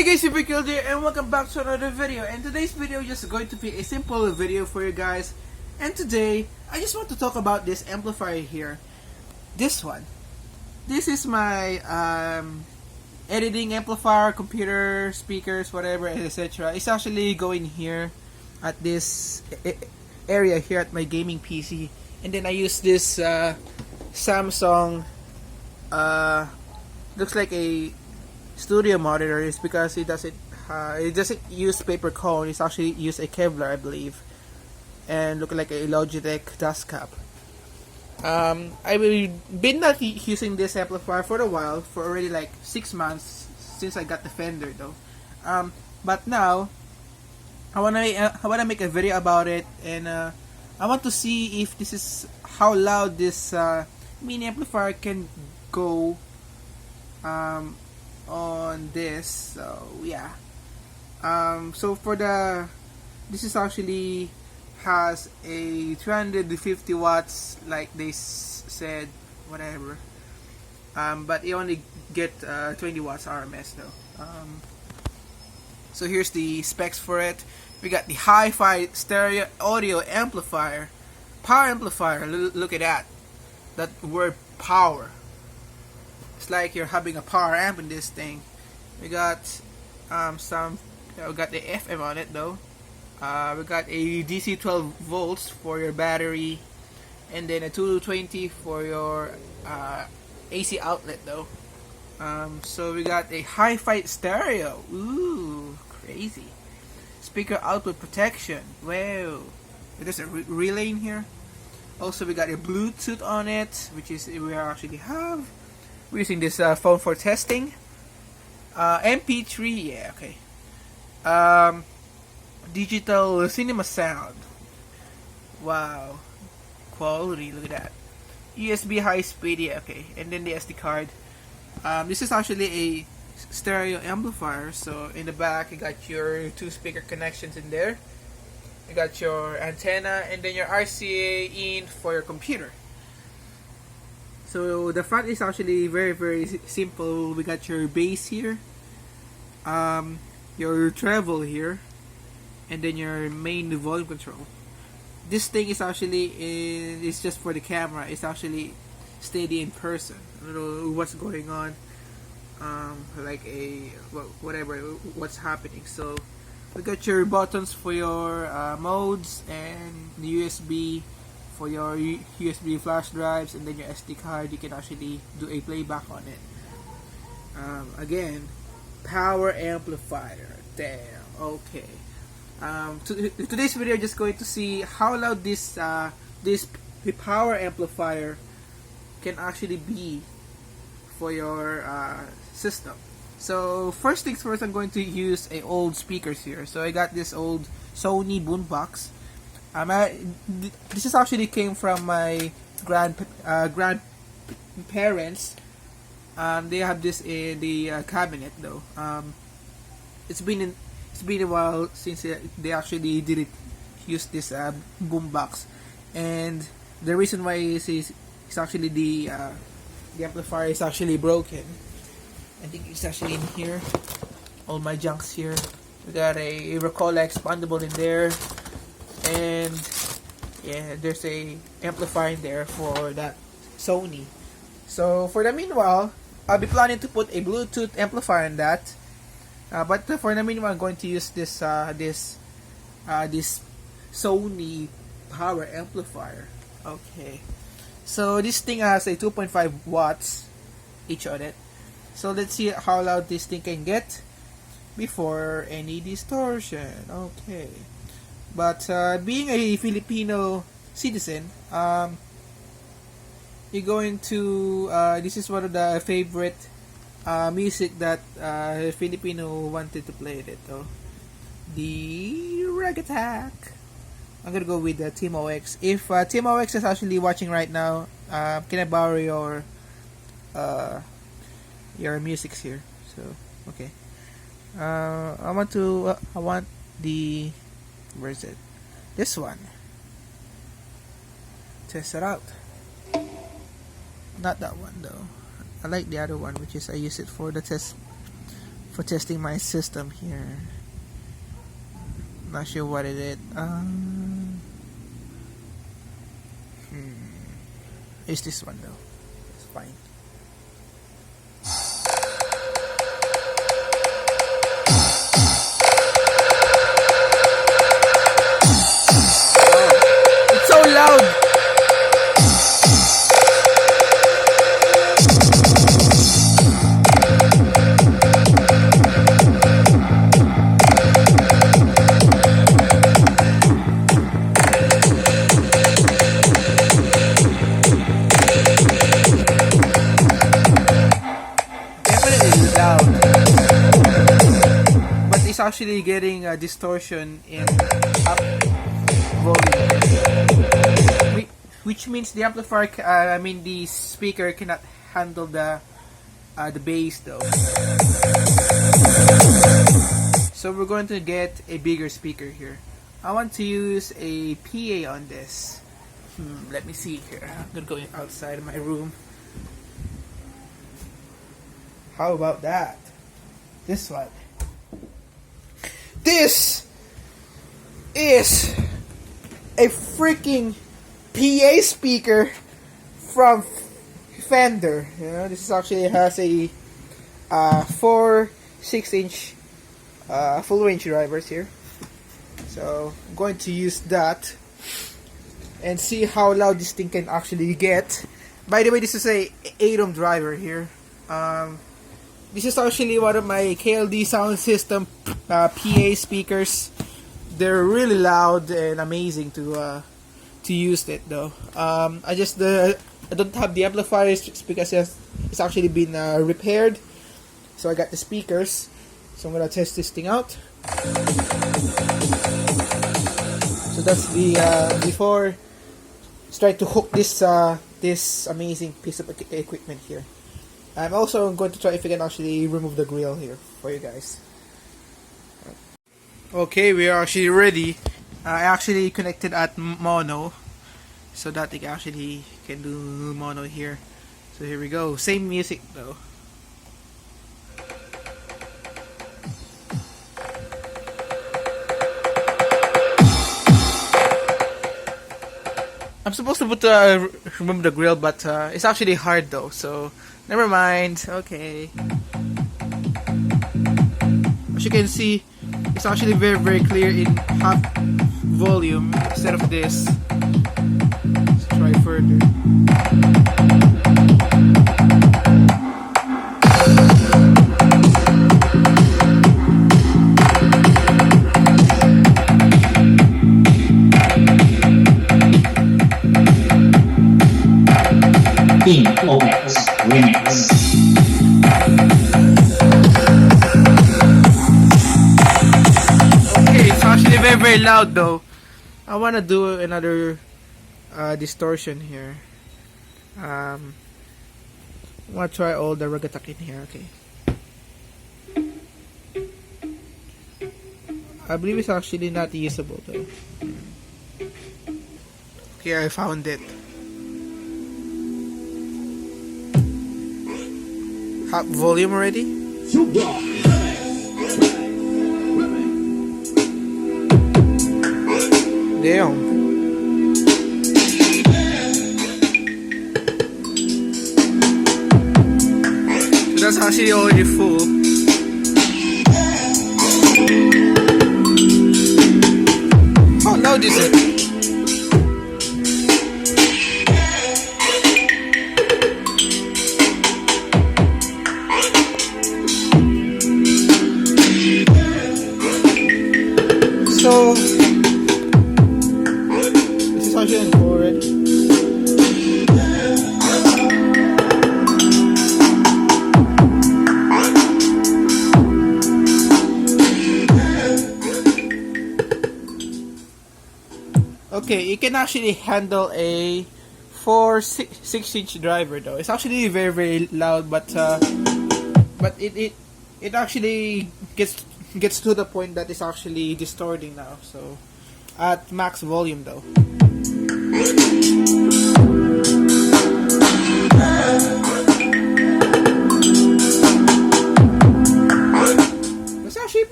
Hey guys, Super Kill here and welcome back to another video. And today's video is just going to be a simple video for you guys. And today, I just want to talk about this amplifier here. This one. This is my editing amplifier, computer, speakers, whatever, etc. It's actually going here at this area here at my gaming PC. And then I use this Samsung, looks like a studio monitor. Is because it doesn't use paper cone. It's actually use a Kevlar, I believe, and look like a Logitech dust cap. I've been not using this amplifier for a while, for already like 6 months since I got the Fender though. But now I wanna make a video about it, and I want to see if this is how loud this mini amplifier can go on this. So yeah, so for this is actually has a 350 watts like they said, whatever, but it only get 20 watts RMS though. So here's the specs for it. We got the hi-fi stereo audio amplifier, power amplifier. Look at that word power. It's like you're having a power amp in this thing. We got we got the FM on it though. We got a DC 12 volts for your battery, and then a 220 for your AC outlet though. So we got a hi-fi stereo. Ooh, crazy. Speaker output protection. Wow. There's a relay in here. Also, we got a Bluetooth on it, which is we actually have. We're using this phone for testing. MP3, yeah, okay. Digital cinema sound. Wow, quality. Look at that. USB high speed, yeah, okay. And then the SD card. This is actually a stereo amplifier. So in the back, you got your 2 speaker connections in there. You got your antenna, and then your RCA in for your computer. So the front is actually very simple. We got your bass here, your treble here, and then your main volume control. This thing is actually it's just for the camera. It's actually steady in person. I don't know what's going on, like what's happening. So we got your buttons for your modes, and the USB for your USB flash drives, and then your SD card. You can actually do a playback on it. Again, power amplifier. Damn. Okay. Today's video, just going to see how loud this power amplifier can actually be for your system. So first things first, I'm going to use a old speakers here. So I got this old Sony boombox. This is actually came from my grandparents. They have this in the cabinet though. It's been a while since they actually didn't use this boombox, and the reason why is actually the amplifier is actually broken. I think it's actually in here. All my junks here. We got a Recola expandable in there, and yeah, there's a amplifier in there for that Sony. So for the meanwhile, I'll be planning to put a Bluetooth amplifier in that. But for the meanwhile, I'm going to use this this Sony power amplifier. Okay. So this thing has a 2.5 watts each on it. So let's see how loud this thing can get before any distortion. Okay. But being a Filipino citizen, you're going to this is one of the favorite music that Filipino wanted to play it though. The Rag Attack. I'm gonna go with the Team OX. If Team OX is actually watching right now, can I borrow your musics here? So okay. I want the, where is it? This one. Test it out. Not that one though. I like the other one, which is I use it for the for testing my system here. Not sure what it is. It's this one though. It's fine. It's so loud. But it's actually getting a distortion in up volume, which means the amplifier, the speaker cannot handle the bass though. So we're going to get a bigger speaker here. I want to use a PA on this. Let me see here. I'm gonna go outside of my room. How about that? This one. This is a freaking PA speaker from Fender. You know, this actually has a 4 6-inch full range drivers here. So I'm going to use that and see how loud this thing can actually get. By the way, this is a 8-ohm driver here. This is actually one of my KLD sound system PA speakers. They're really loud and amazing to use it though. I don't have the amplifiers because it's actually been repaired. So I got the speakers. So I'm gonna test this thing out. So that's the before try to hook this this amazing piece of equipment here. I'm also going to try if I can actually remove the grill here for you guys. Okay, we are actually ready. I actually connected at mono so that it actually can do mono here. So here we go. Same music though. I'm supposed to put remove the grill, but it's actually hard though, so never mind. Okay. As you can see, it's actually very clear in half volume instead of this. Let's try further. OX Remix. Okay, it's actually very loud though. I want to do another distortion here. I want to try all the ragatak in here. Okay. I believe it's actually not usable though. Okay, I found it. Half volume already? Damn. So that's actually already full. How loud is it? So this is actually for it. Okay, it can actually handle a 6-inch driver though. It's actually very loud, but it actually gets to the point that it's actually distorting now. So at max volume though.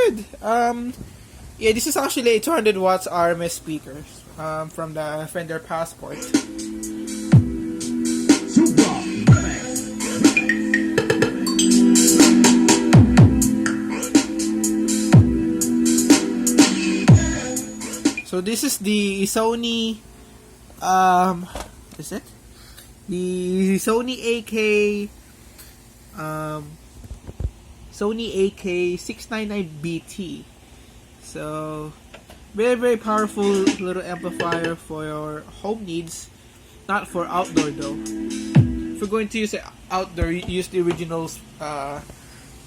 good. Yeah, this is actually a 200 watts RMS speaker from the Fender Passport. So this is the Sony, is it? The Sony Ak699Bt. So very, very powerful little amplifier for your home needs, not for outdoor though. If you're going to use it outdoor, use the originals.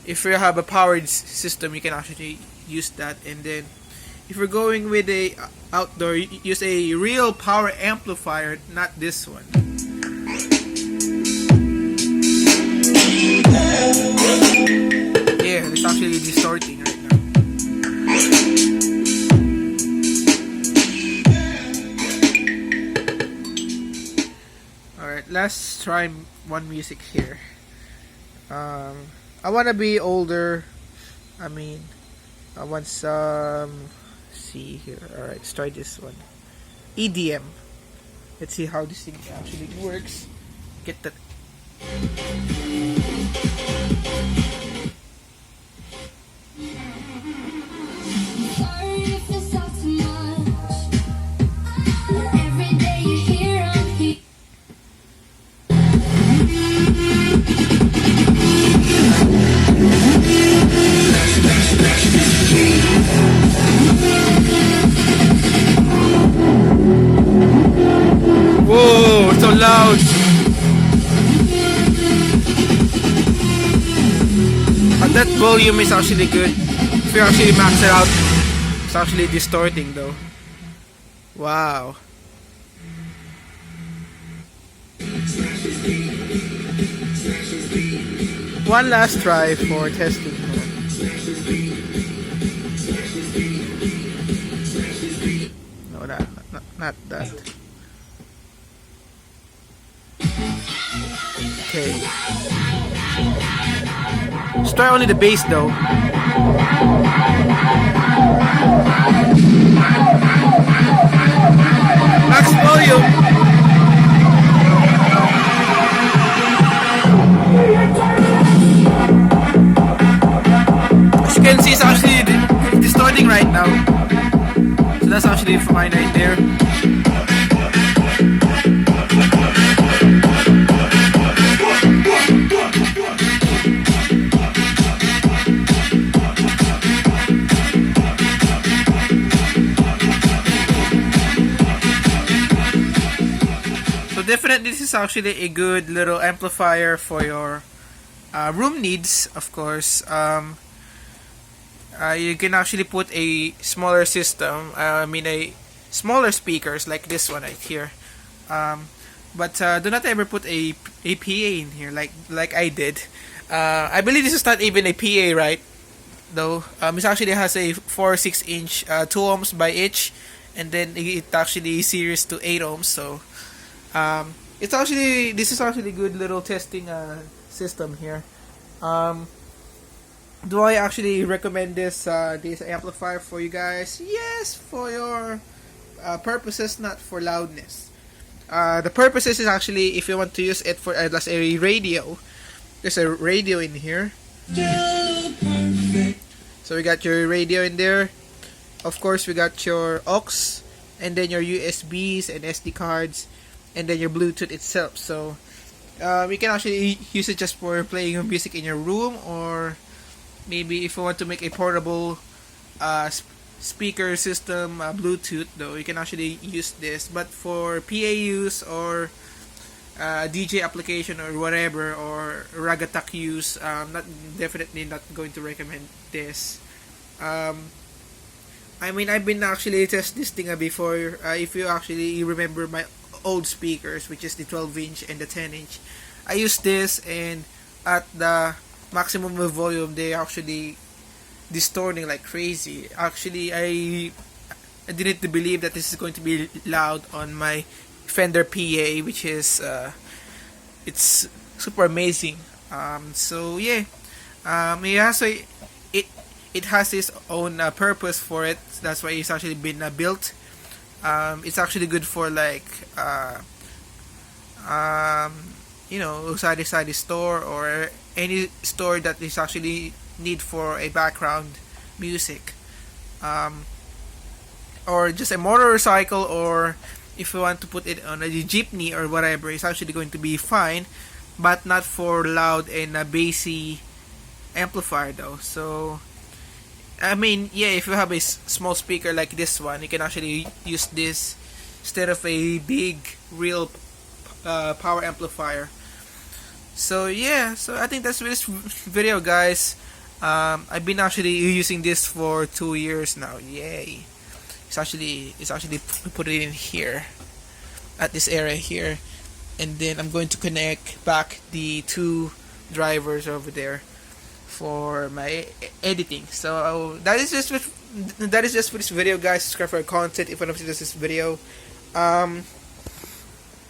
If you have a powered system, you can actually use that. And then if you're going with a outdoor, use a real power amplifier, not this one. Yeah, it's actually distorting right now. Alright, let's try one music here. I wanna be older. I want some. See here. Alright, let's try this one. EDM. Let's see how this thing actually works. Get that. Whoa, it's so loud. And that volume is actually good. If you actually max it out, it's actually distorting though. Wow. One last try for testing. No, not that. Okay. Let's try only the bass though. Max volume. As you can see, it's actually distorting right now. So that's actually fine right there. Definitely, this is actually a good little amplifier for your room needs, of course. You can actually put a smaller system, a smaller speakers like this one right here. But do not ever put a PA in here like I did. I believe this is not even a PA, right? Though it actually has a 4.6 inch 2 ohms by each, and then it actually series to 8 ohms. So this is actually good little testing system here. Do I actually recommend this amplifier for you guys? Yes, for your purposes, not for loudness. The purposes is actually if you want to use it for as a radio. There's a radio in here. So we got your radio in there. Of course, we got your aux, and then your USBs and SD cards, and then your Bluetooth itself. So you can actually use it just for playing music in your room, or maybe if you want to make a portable speaker system, Bluetooth though, you can actually use this. But for PA use or DJ application or whatever, or ragatak use, definitely not going to recommend this. I've been actually test this thing before. If you actually remember my old speakers, which is the 12 inch and the 10 inch, I used this, and at the maximum volume they actually distorting like crazy. Actually, I didn't believe that this is going to be loud on my Fender PA, which is super amazing. So yeah, it it has its own purpose for it. That's why it's actually been built. It's actually good for like side store or any store that is actually need for a background music, or just a motorcycle, or if you want to put it on a jeepney or whatever. It's actually going to be fine, but not for loud and bassy amplifier though. So I mean, yeah, if you have a small speaker like this one, you can actually use this instead of a big real power amplifier. So yeah, so I think that's this video, guys. I've been actually using this for 2 years now. Yay! It's actually put it in here at this area here, and then I'm going to connect back the 2 drivers over there for my editing. So that is just for this video, guys. Subscribe for content if you want to see this video.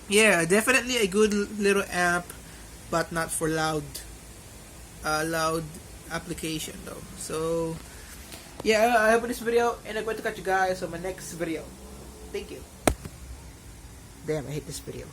Yeah, definitely a good little amp, but not for loud application though. So yeah, I hope this video, and I'm going to catch you guys on my next video. Thank you. Damn, I hate this video.